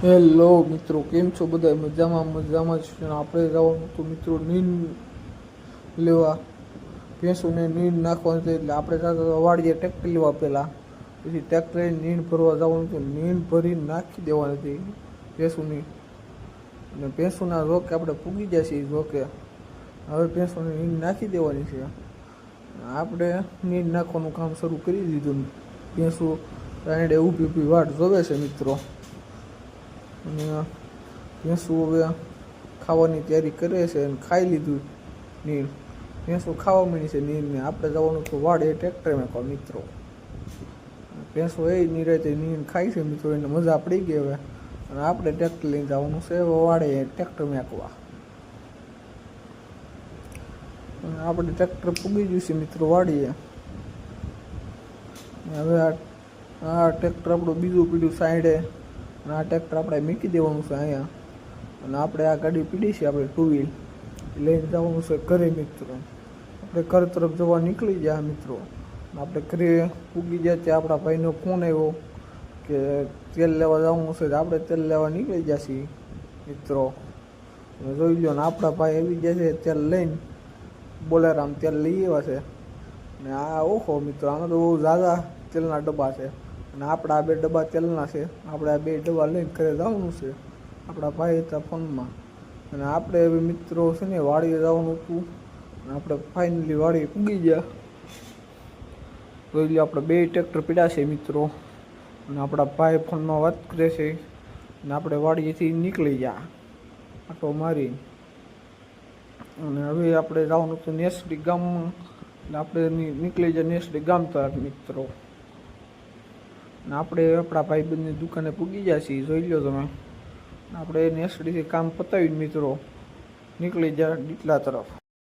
Hello મિત્રો, કેમ છો બધા? મજામાં જ. આપણે જવાનું તો મિત્રો નીંદ લેવા, ભેંસોને નીંદ નાખવાની છે. એટલે આપણે વાડીએ ટ્રેક્ટર લેવા પહેલાં, પછી ટ્રેક્ટરે નીંદ ભરવા જવાનું છે. નીંદ ભરી નાખી દેવાની હતી ભેંસોની, અને ભેંસોના રોકે આપણે પૂગી જશે. રોકે હવે ભેંસોને નીંદ નાખી દેવાની છે. આપણે નીંદ નાખવાનું કામ શરૂ કરી દીધું. ભેંસો રાયડે ઊભી વાટ જોવે છે મિત્રો, અને ભેંસો હવે ખાવાની તૈયારી કરે છે અને ખાઈ લીધું નીર. ભેંસો ખાવા માંડી છે નીરને. આપણે જવાનું તો વાડે ટ્રેક્ટરમાં કહો મિત્રો. ભેંસો એ નિરાતે નીર ખાય છે મિત્રો, એને મજા પડી ગઈ હવે. અને આપણે ટ્રેક્ટર લઈને જવાનું છે વાડે ટ્રેક્ટર મેકવા. અને આપણે ટ્રેક્ટર પૂગી ગયું છે મિત્રો વાડીએ. હવે આ ટ્રેક્ટર આપણું બીજું પીડ્યું સાઈડે, અને આ ટ્રેક્ટર આપણે મૂકી દેવાનું છે અહીંયા. અને આપણે આ ગાડી પીડી છે આપણે 2 વ્હીલ લઈને જવાનું છે ઘરે મિત્રો. આપણે ઘર તરફ જવા નીકળી ગયા મિત્રો. આપણે ઘરે પૂગી ગયા ત્યાં આપણા ભાઈનો ફોન આવ્યો કે તેલ લેવા જવાનું છે. આપણે તેલ લેવા નીકળી ગયા છીએ મિત્રો. જોઈ લો ને, આપણા ભાઈ આવી ગયા છે તેલ લઈને. બોલેરામ તેલ લઈ આવ્યા છે. અને આ ઓહો મિત્રો, આમાં તો બહુ ઝાઝા તેલના ડબ્બા છે. અને આપણા 2 ડબ્બા તેલના છે. આપણે આ 2 ડબ્બા લઈને ઘરે જવાનું છે. આપણા ભાઈ હતા ફોનમાં. અને આપણે હવે મિત્રો છે ને વાડીએ જવાનું હતું. અને આપણે ફાઇનલી વાડીએ પૂગી ગયા. જોઈ લો, આપણે 2 ટ્રેક્ટર પીડા છે મિત્રો. અને આપણા ભાઈ ફોનમાં વાત કરે છે. અને આપણે વાડીએથી નીકળી ગયા આટો મારી. અને હવે આપણે જવાનું હતું નેસડી ગામમાં. એટલે આપણે નીકળી જાય નેસડી ગામ તરફ મિત્રો. અને આપણે આપણા ભાઈબંધની દુકાને પૂગી ગયા છીએ. જોઈ લો તમે. આપણે નેસડીથી કામ પતાવી મિત્રો નીકળી જાય ડીટલા તરફ.